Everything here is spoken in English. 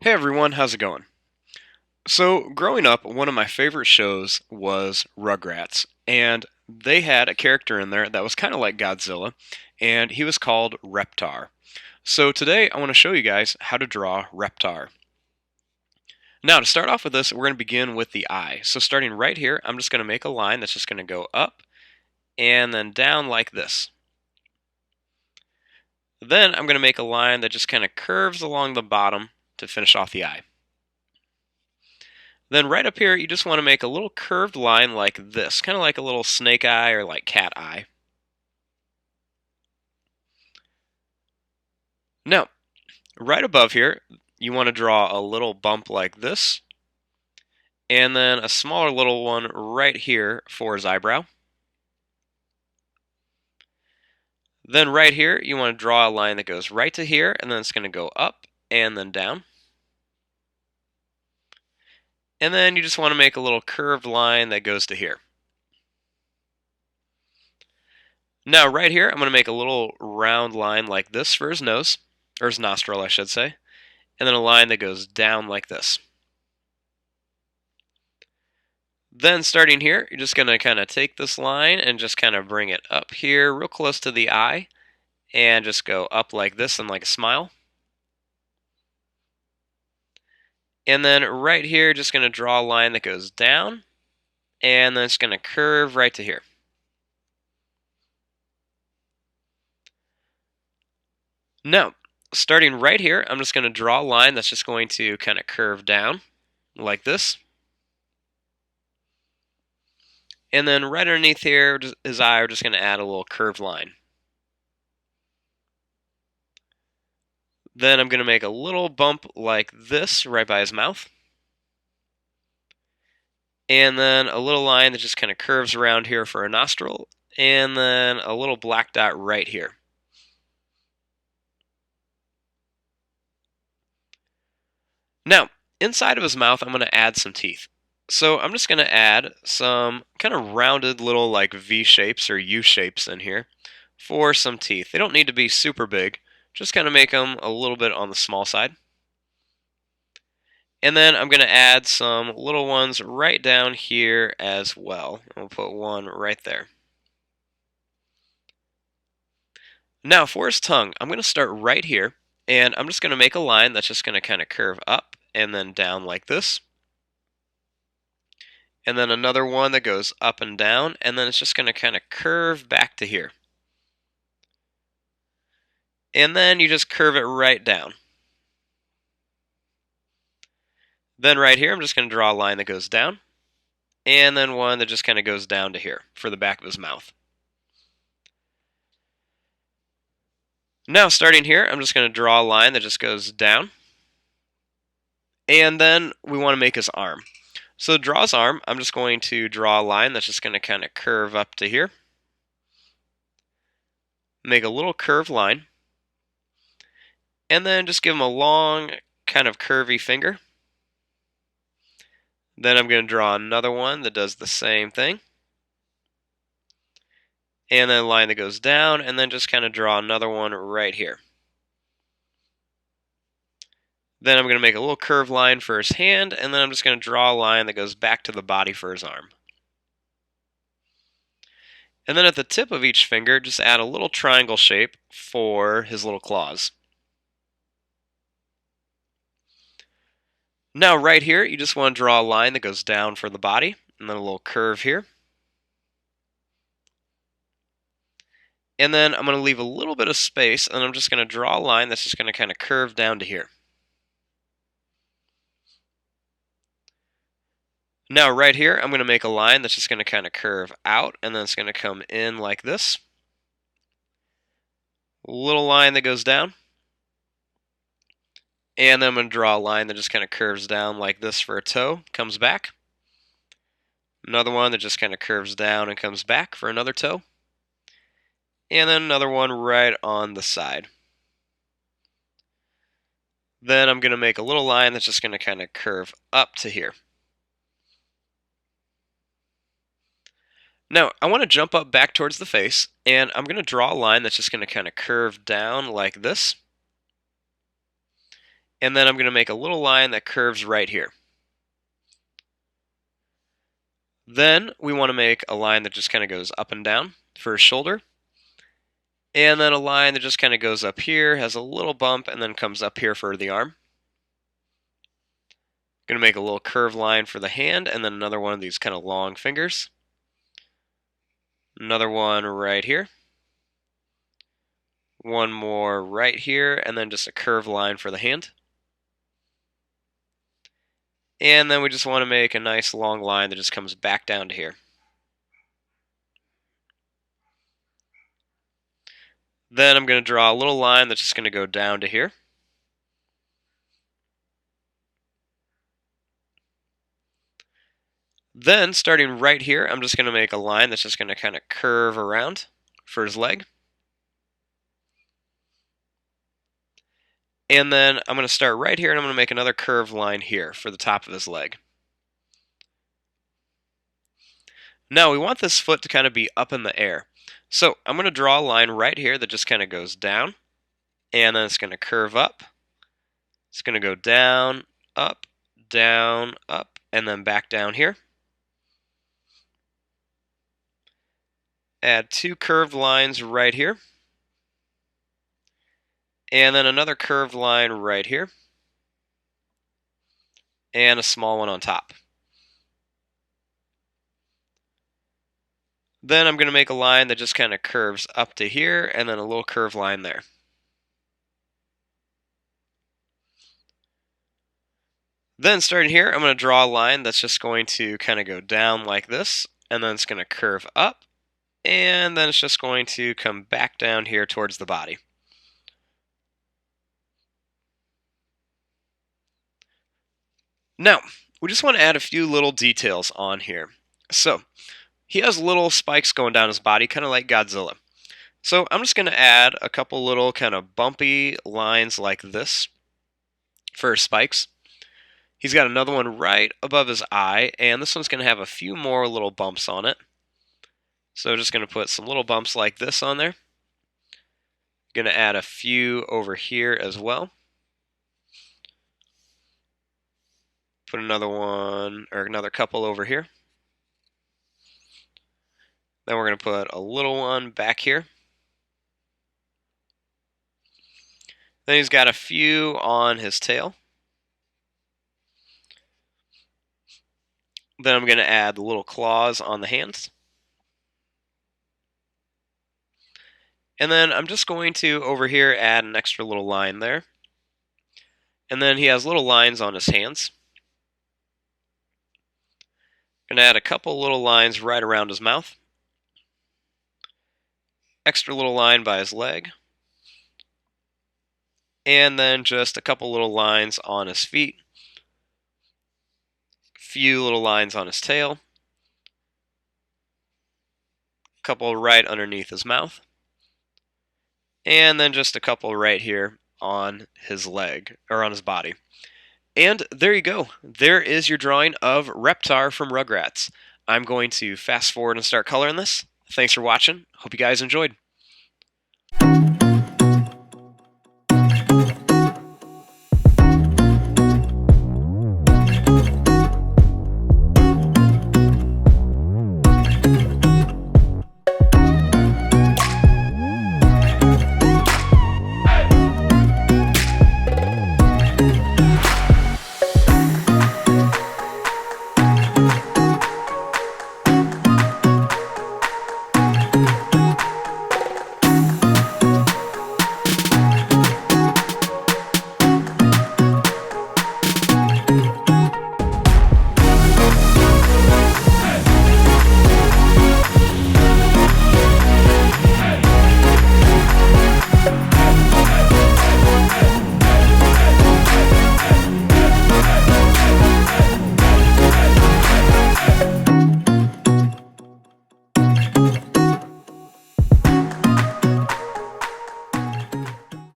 Hey everyone, how's it going? So, growing up, one of my favorite shows was Rugrats, and they had a character in there that was kind of like Godzilla, and he was called Reptar. So, today I want to show you guys how to draw Reptar. Now, to start off with this, we're going to begin with the eye. So, starting right here, I'm just going to make a line that's just going to go up and then down like this. Then I'm going to make a line that just kind of curves along the bottom to finish off the eye. Then right up here, you just want to make a little curved line like this, kind of like a little snake eye or like cat eye. Now, right above here, you want to draw a little bump like this, and then a smaller little one right here for his eyebrow. Then right here, you want to draw a line that goes right to here, and then it's going to go up and then down. And then you just want to make a little curved line that goes to here. Now, right here, I'm going to make a little round line like this for his nose, or his nostril, I should say, and then a line that goes down like this. Then starting here, you're just going to kind of take this line and just kind of bring it up here real close to the eye and just go up like this and like a smile. And then right here, just going to draw a line that goes down and then it's going to curve right to here. Now, starting right here, I'm just going to draw a line that's just going to kind of curve down like this. And then right underneath here, his eye, we're just going to add a little curved line. Then I'm going to make a little bump like this right by his mouth. And then a little line that just kind of curves around here for a nostril. And then a little black dot right here. Now, inside of his mouth, I'm going to add some teeth. So I'm just going to add some kind of rounded little like V shapes or U shapes in here for some teeth. They don't need to be super big, just kind of make them a little bit on the small side. And then I'm going to add some little ones right down here as well. I'll put one right there. Now for his tongue, I'm going to start right here, and I'm just going to make a line that's just going to kind of curve up and then down like this. And then another one that goes up and down, and then it's just going to kind of curve back to here. And then you just curve it right down. Then right here, I'm just going to draw a line that goes down, and then one that just kind of goes down to here for the back of his mouth. Now starting here, I'm just going to draw a line that just goes down, and then we want to make his arm. So to draw his arm, I'm just going to draw a line that's just going to kind of curve up to here. Make a little curved line. And then just give him a long, kind of curvy finger. Then I'm going to draw another one that does the same thing. And then a line that goes down, and then just kind of draw another one right here. Then I'm going to make a little curved line for his hand, and then I'm just going to draw a line that goes back to the body for his arm. And then at the tip of each finger, just add a little triangle shape for his little claws. Now right here, you just want to draw a line that goes down for the body, and then a little curve here. And then I'm going to leave a little bit of space, and I'm just going to draw a line that's just going to kind of curve down to here. Now right here, I'm going to make a line that's just going to kind of curve out, and then it's going to come in like this. A little line that goes down. And then I'm going to draw a line that just kind of curves down like this for a toe, comes back. Another one that just kind of curves down and comes back for another toe. And then another one right on the side. Then I'm going to make a little line that's just going to kind of curve up to here. Now, I want to jump up back towards the face, and I'm going to draw a line that's just going to kind of curve down like this. And then I'm going to make a little line that curves right here. Then we want to make a line that just kind of goes up and down for his shoulder. And then a line that just kind of goes up here, has a little bump, and then comes up here for the arm. Going to make a little curved line for the hand, and then another one of these kind of long fingers. Another one right here. One more right here, and then just a curved line for the hand. And then we just want to make a nice long line that just comes back down to here. Then I'm going to draw a little line that's just going to go down to here. Then, starting right here, I'm just going to make a line that's just going to kind of curve around for his leg. And then I'm going to start right here, and I'm going to make another curved line here for the top of his leg. Now, we want this foot to kind of be up in the air. So I'm going to draw a line right here that just kind of goes down, and then it's going to curve up. It's going to go down, up, and then back down here. Add two curved lines right here. And then another curved line right here. And a small one on top. Then I'm going to make a line that just kind of curves up to here, and then a little curved line there. Then starting here, I'm going to draw a line that's just going to kind of go down like this, and then it's going to curve up, and then it's just going to come back down here towards the body. Now, we just want to add a few little details on here. So, he has little spikes going down his body, kind of like Godzilla. So I'm just going to add a couple little kind of bumpy lines like this for his spikes. He's got another one right above his eye, and this one's going to have a few more little bumps on it. So just going to put some little bumps like this on there. Going to add a few over here as well. Put another one, or another couple over here. Then we're going to put a little one back here. Then he's got a few on his tail. Then I'm going to add the little claws on the hands. And then I'm just going to, over here, add an extra little line there. And then he has little lines on his hands. Going to add a couple little lines right around his mouth. Extra little line by his leg. And then just a couple little lines on his feet. Few little lines on his tail. A couple right underneath his mouth. And then just a couple right here on his leg, or on his body. And there you go. There is your drawing of Reptar from Rugrats. I'm going to fast forward and start coloring this. Thanks for watching. Hope you guys enjoyed.